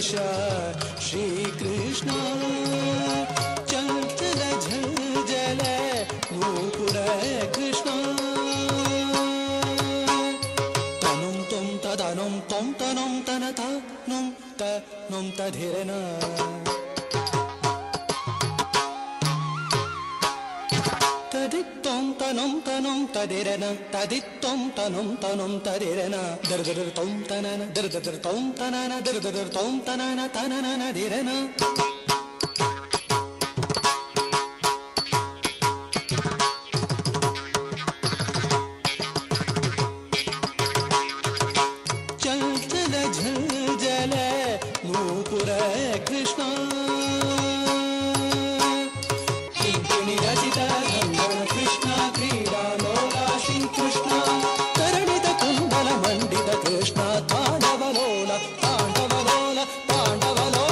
नरेश श्रीकृष्ण चञ्चल झञ्झल नूपुर कृष्ण तनुं त्वं तदनुं त्वं तनुं तनता नुं तनुं तधिरन तदित्तं तनुं तनुं तदिरन तदित्तं तनुं तनुं तदिरन दर्दर्तं तनन दर्दर्तं तनन दर्दर्तं तनन तनन दिरन चंचल झंझल नूपुर कृष्ण रचित कृष्ण क्रीडा लोला श्री कृष्ण करणित कुंडल मंडित कृष्ण तांडवलोला तांडवलोला तांडवलोला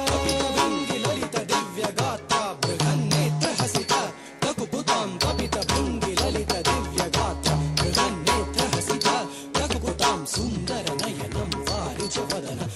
कपित भृंगी ललित दिव्य गात्रा बृहन्नेत्र हसिता ककुपुतां कपित भृंगी ललित दिव्य गात्रा बृहन्नेत्र हसिता ककुपुतां सुंदर नयनं वारिज वदन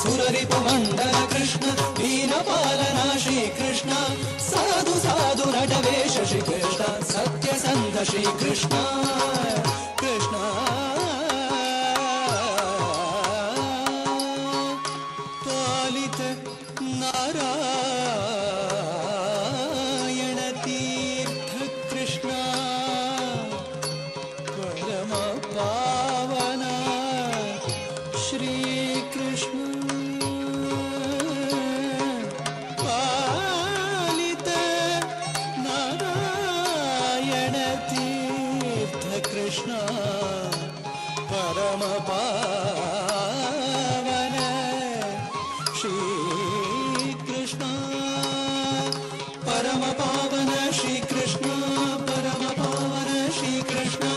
सुररिपुमण्डल कृष्ण दीनपालना श्रीकृष्ण साधु साधु नटवेश श्रीकृष्ण सत्यसन्ध श्रीकृष्ण कृष्ण पालित नारायण तीर्थ कृष्ण परम पावना श्री कृष्ण पालित नारायण तीर्थ कृष्ण परम पावन श्री कृष्ण परम पावन श्री कृष्ण परम पावन श्री कृष्ण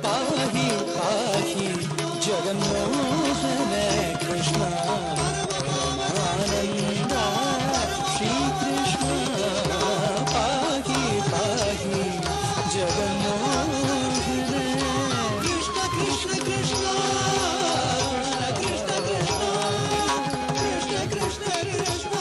पाहि पाहि जगन्मोहन कृष्ण आनंद श्री कृष्ण पाहि पाहि जगन्मोहन कृष्ण कृष्ण कृष्ण कृष्ण कृष्ण कृष्ण कृष्ण कृष्ण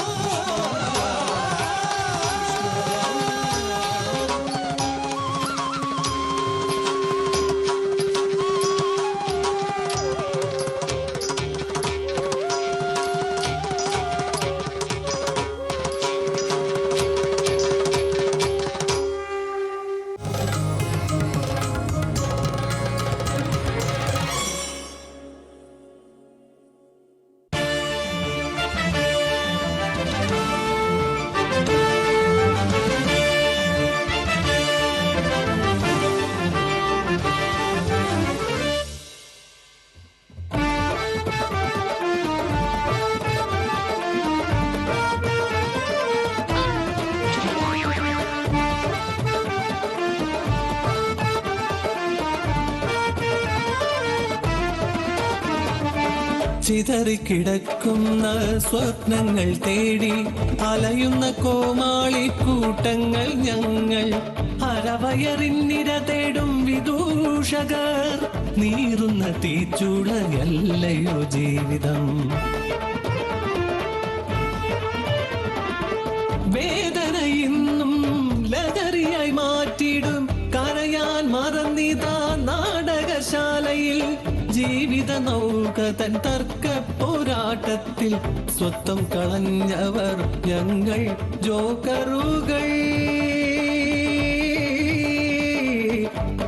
ചിതറിക്കിടക്കുന്ന സ്വപ്നങ്ങൾ തേടി അലയുന്ന കോമാളിക്കൂട്ടങ്ങൾ ഞങ്ങൾ അരവയറിന്നിര തേടും വിദൂഷകർ നീറുന്ന തീച്ചൂളയല്ലയോ ജീവിതം. വേദന ഇന്നും ലഹരിയായി മാറ്റിടും കരയാൻ മറന്നിതാ നാടകശാലയിൽ. ജീവിത നൗക തൻ തർക്ക പോരാട്ടത്തിൽ സ്വത്വം കളഞ്ഞവർ ഞങ്ങൾ ജോക്കറുകൾ.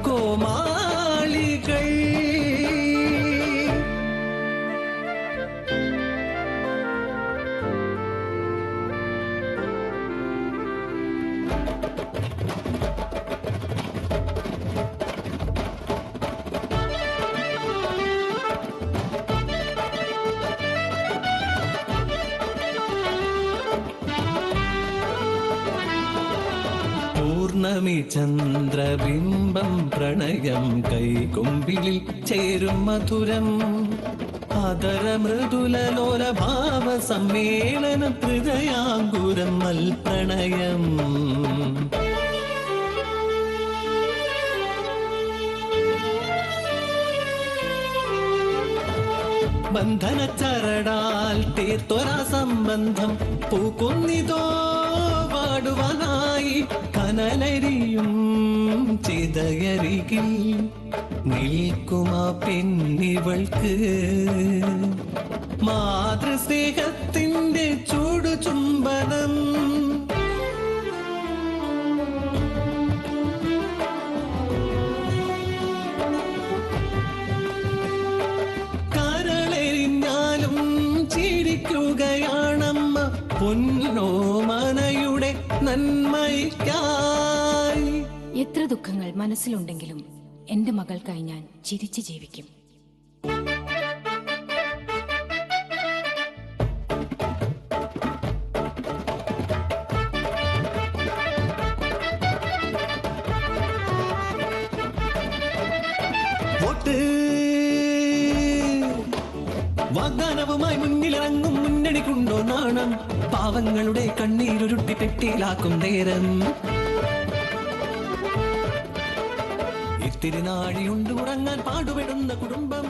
കോമാളികൾ. പൗർണമി ചന്ദ്രബിംബം പ്രണയം കൈകൊമ്പിളിൽ ചേരും മധുരം. ആദര മൃദുലലോല ഭാവ സമ്മേളനം ഹൃദയാങ്കുരം നൽ പ്രണയം. ബന്ധന ചരടാൽ തീർത്തൊരാ സംബന്ധം പൂക്കുന്നിതോ പാടുവാനായി. കനലരിയും ചിതയരികിൽ നിൽക്കുമാ പെണ്ണിവൾക്ക് മാതൃസ്നേഹത്തിന്റെ ചൂടു ചുംബനം. കരളെരിഞ്ഞാലും ചിരിക്കുകയാണമ്മ പൊന്നോമനയുടെ നന്മയ്ക്കായി. എത്ര ദുഃഖങ്ങൾ മനസ്സിലുണ്ടെങ്കിലും എന്റെ മകൾക്കായി ഞാൻ ചിരിച്ചു ജീവിക്കും. വാഗ്ദാനവുമായി മുന്നിലിറങ്ങും മുന്നണിക്കുണ്ടോ നാണം. പാവങ്ങളുടെ കണ്ണീരൊരുട്ടി പെട്ടിയിലാക്കും നേരം. ഇത്തിരി നാഴിയുണ്ട് ഉറങ്ങാൻ പാടുപെടുന്ന കുടുംബം.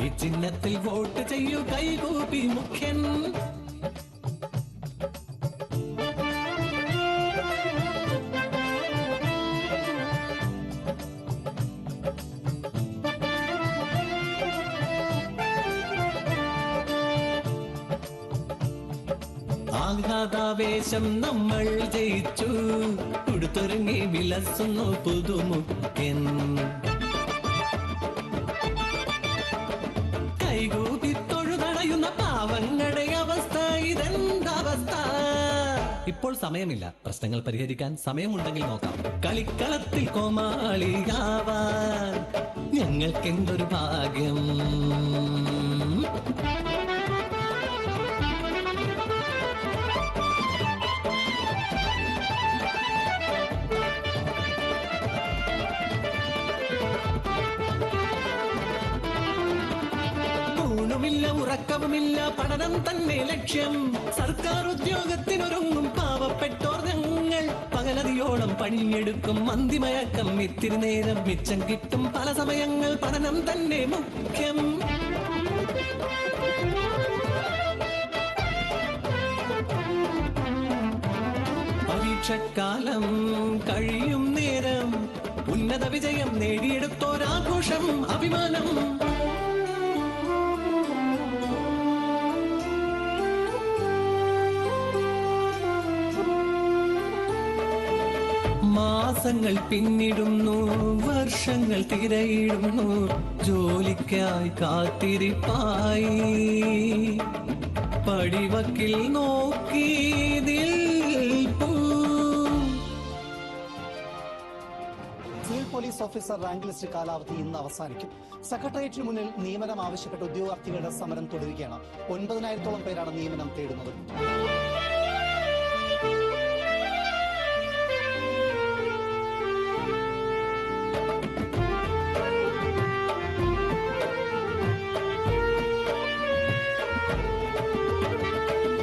ഈ ചിഹ്നത്തിൽ വോട്ട് ചെയ്യൂ കൈകൂപ്പി മുഖ്യൻ. ആഹ്ലാദാവേശം നമ്മൾ ജയിച്ചു. ഉടുത്തൊരുങ്ങി വിലസുന്നു പുതുമുഖ്യൻ. കൈകൂപ്പി തൊഴുതടയുന്ന പാവങ്ങളുടെ അവസ്ഥ ഇതെന്തവസ്ഥ. ഇപ്പോൾ സമയമില്ല, പ്രശ്നങ്ങൾ പരിഹരിക്കാൻ സമയമുണ്ടെങ്കിൽ നോക്കാം. കളിക്കളത്തിൽ കോമാളിയാവാൻ ഞങ്ങൾക്കെന്തൊരു ഭാഗ്യം. ൂണുമില്ല ഉറക്കവുമില്ല പഠനം തന്നെ ലക്ഷ്യം. സർക്കാർ ഉദ്യോഗത്തിനൊരുങ്ങും പാവപ്പെട്ടോർ ഞങ്ങൾ. പകലതിയോളം പണിയെടുക്കും മന്തിമയക്കം. ഇത്തിരി നേരം മിച്ചം കിട്ടും പല സമയങ്ങൾ. പഠനം തന്നെ മുഖ്യം. പരീക്ഷക്കാലം കഴിയും നേരം ഉന്നത വിജയം നേടിയെടുത്തോരാഘോഷം അഭിമാനം. മാസങ്ങൾ പിന്നിടുന്നു, വർഷങ്ങൾ തിരയിടുന്നു, ജോലിക്കായി കാത്തിരിപ്പായി. പടിവക്കിൽ നോക്കി നിൽപ്പൂ. Civil police officer rank list കാലാവധി ഇന്ന് അവസാനിക്കും. സെക്രട്ടേറിയറ്റിന് മുന്നിൽ നിയമനം ആവശ്യപ്പെട്ട് ഉദ്യോഗാർത്ഥികളുടെ സമരം തുടരുകയാണ്. 9,000-ഓളം പേരാണ് നിയമനം തേടുന്നത്.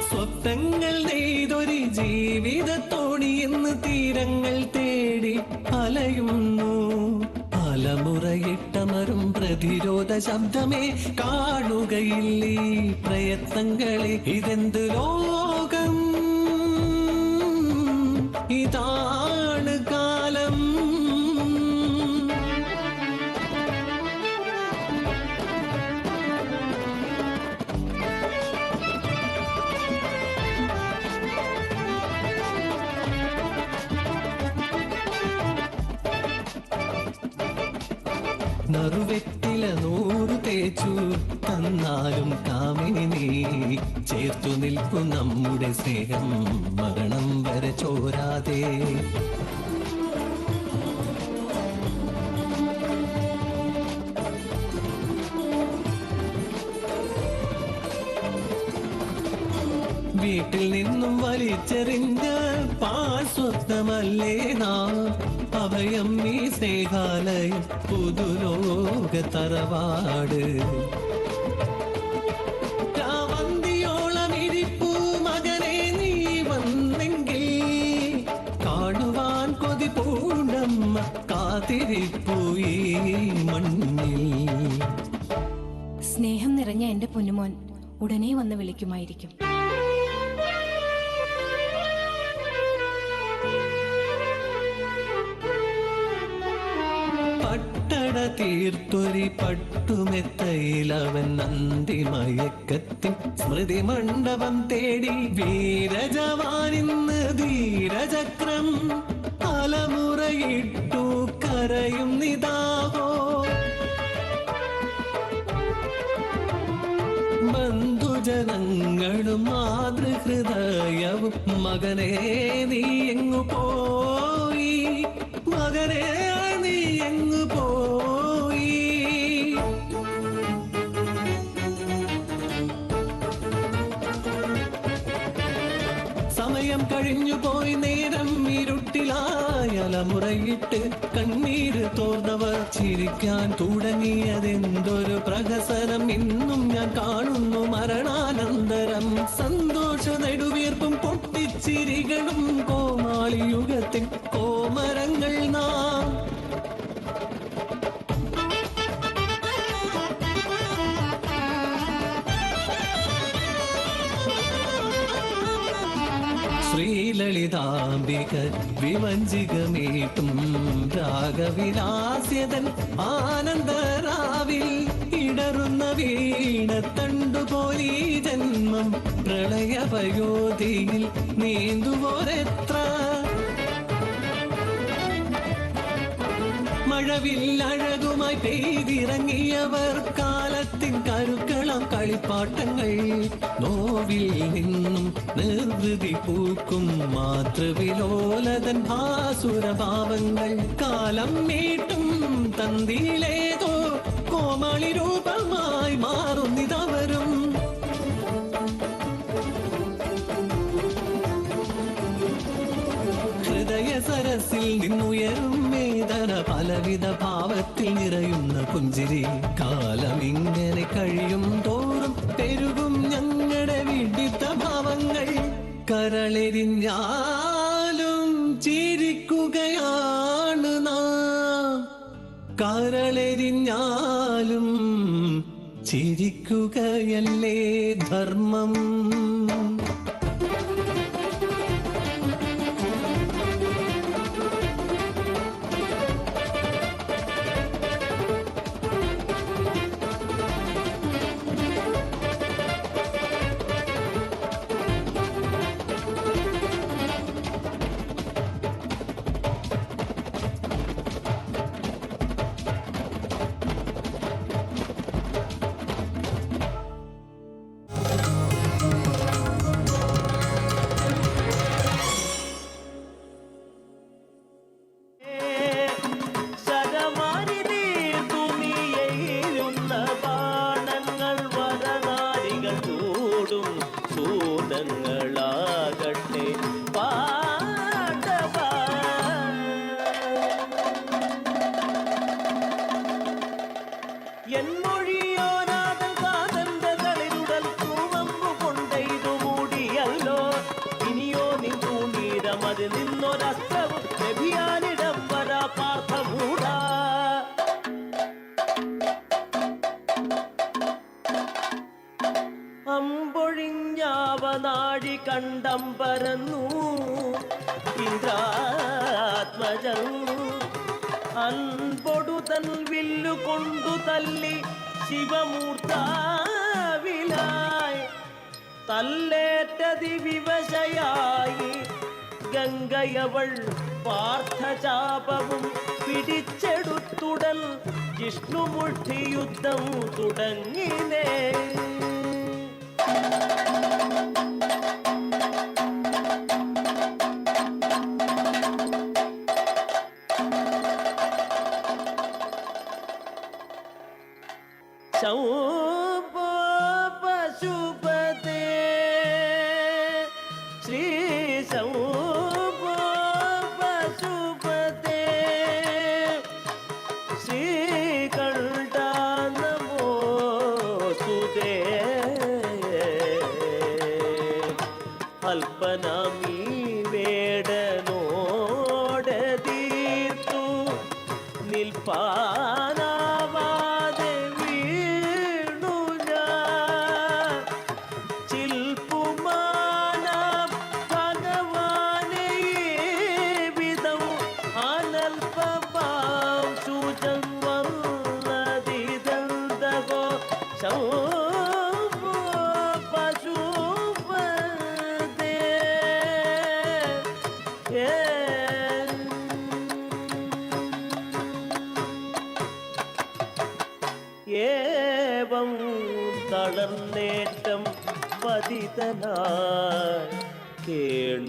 സ്വപ്നങ്ങൾ നെയ്തൊരു ജീവിതത്തോണി എന്ന് തീരങ്ങൾ തേടി അലയുന്നു. തലമുറയിട്ടമരും പ്രതിരോധ ശബ്ദമേ, കാണുകയില്ലേ പ്രയത്നങ്ങളെ? ഇതെന്ത് ലോകം, ഇതാണ് കാലം. നറുവെറ്റില 100 തേച്ചു തന്നാലും കാമിനി, ചേർത്തു നിൽക്കും നമ്മുടെ സ്നേഹം മരണം വരെ ചോരാതെ. വീട്ടിൽ നിന്നും വലിച്ചെറിഞ്ഞ പാസ്വപ്നമല്ലേ നാം, അഭയം ഈ സ്നേഹാലയം പുതുലോക തറവാട്. രാവന്തിയോളം ഇരിപ്പൂ മകനെ നീ വന്നെങ്കിൽ, കാണുവാൻ കൊതി പൂണ്ടമ്മ കാത്തിരിപ്പൂ ഈ മണ്ണിൽ. സ്നേഹം നിറഞ്ഞ എന്റെ പൊന്നുമോൻ ഉടനെ വന്ന് വിളിക്കുമായിരിക്കും. പട്ടട തീർത്തൊരി പട്ടുമെത്തയിലവൻ അന്തിമയക്കത്തിൽ സ്മൃതി മണ്ഡപം തേടി. വീരജവാനിന്ന് ധീരചക്രം തലമുറയിട്ടു കരയും നിതാവോ. ബന്ധുജനങ്ങളും മാതൃഹൃദയവും മകനെ നീ എങ്ങു പോയി, മകനെ നീ എങ്ങു പോയി. സമയം കഴിഞ്ഞു പോയി, നേരം ഇരുട്ടിലായി അലമുറയിട്ട് കണ്ണീര് തോർന്നവർ ചിരിക്കാൻ തുടങ്ങിയതെന്തൊരു പ്രഹസനം. ഇന്നും ഞാൻ കാണുന്നു മരണാനന്തരം സന്തോഷ നെടുവീർപ്പും പൊട്ടിച്ചിരികളും. കോമാളി യുഗത്തിൻ കോമരങ്ങൾ നാം. ശ്രീലളിതാംബിക വിവഞ്ചികമീട്ടും രാഗവിലാസ്യതൻ ആനന്ദരാവിൽ ഇടറുന്ന വീണത്തണ്ടുപോലീ ജന്മം പ്രളയപയോധിയിൽ നീന്തുവോരെത്ര. മഴവില്ലഴകുമായി പെയ്തിറങ്ങിയവർ കാലത്തിൻ കരുക്കളം കളിപ്പാട്ടങ്ങൾ. നോവിൽ നിന്നും നിർവൃതി പൂക്കും മാതൃവിലോലതൻ ഭാസുരഭാവങ്ങൾ. കാലം മീട്ടും തന്തിയിലേതോ കോമാളി രൂപമായി മാറുന്നിതവരും. ഹൃദയ സരസിൽ നിന്നുയരും വേദന, പലവിധ ഭാവത്തിൽ നിറയുന്ന പുഞ്ചിരി. കാലം ഇങ്ങനെ കഴിയും തോറും പെരുകും ഞങ്ങളുടെ വിഡിത്ത ഭാവങ്ങൾ. കരളെരിഞ്ഞാലും ചിരിക്കുകയാണ് നാം, കരളെരിഞ്ഞാലും ചിരിക്കുകയല്ലേ ധർമ്മം. സൂതങ്ങളാകട്ടെ പാടവ. എന്മൊഴിയോനാഥൻ കാതന്റെ തളിരുടൽ പൂവമ്പു കൊണ്ടെയ്തു മൂടിയല്ലോ. ഇനിയോ നിൻ തൂണീരമത് നിന്നൊരസ്ത്രവും ലഭിയാനിടം താപനാഴി കണ്ടം പരന്നു ഇന്ദ്രാത്മജൻ അൻപൊടു തൻ വില്ലു കൊണ്ടു തല്ലി ശിവമൂർത്താവിലായി തല്ലേറ്റതി വിവശയായി ഗംഗയവൾ പാർത്ഥചാപവും പിടിച്ചെടുത്തുടൻ ജിഷ്ണുമുഷ്ടി യുദ്ധം തുടങ്ങിനേ പശുപതേ ശ്രീ പശുപതേ ശ്രീകണ്ഠ നമോസ്തുതേ അൽപനാമീ വേടനോടെ തീർത്തു നിൽപ്പാനാവാതെ ഏവം തളർന്നേറ്റം പതിതനായി കേണുഴന്നോരു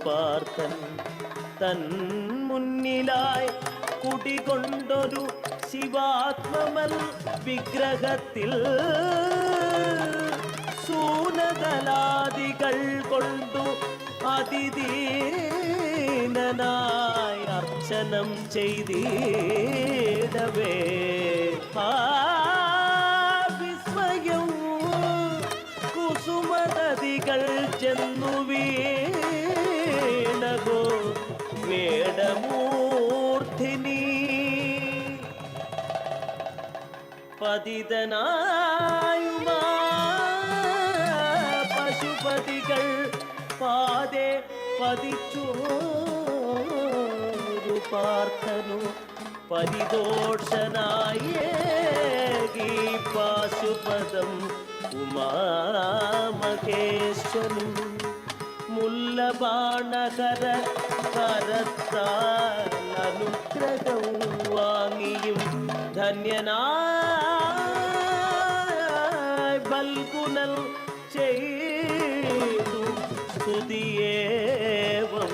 പാർത്ഥൻ തൻ മുന്നിലായി കുടികൊണ്ടൊരു ശിവാത്മമൽ വിഗ്രഹത്തിൽ സൂനകലാദികൾ കൊണ്ടു അതിദീനനായി അർച്ചനം ചെയ്തിടവേ വിസ്മയം കുസുമതതികൾ ചെന്നു വീണകോ വേടമൂർധിനി പതിതനായുമാ പശുപതികൾ പാതെ പതിച്ചോരു പാർത്ഥനു പരിദോഷനായേ പാശുപദം ഉമാമഹേശ്വരനും മുല്ലബാണകര കരത്താൽ അനുഗ്രഹം വാങ്ങിയും ധന്യനായി ബൽകുനൽ ചെയ്തു സ്തുതിയേവം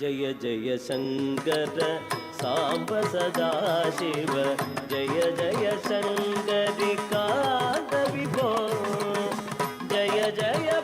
जय जय शंकर सांब सदाशिव जय जय शंकरिकांत विभो जय जय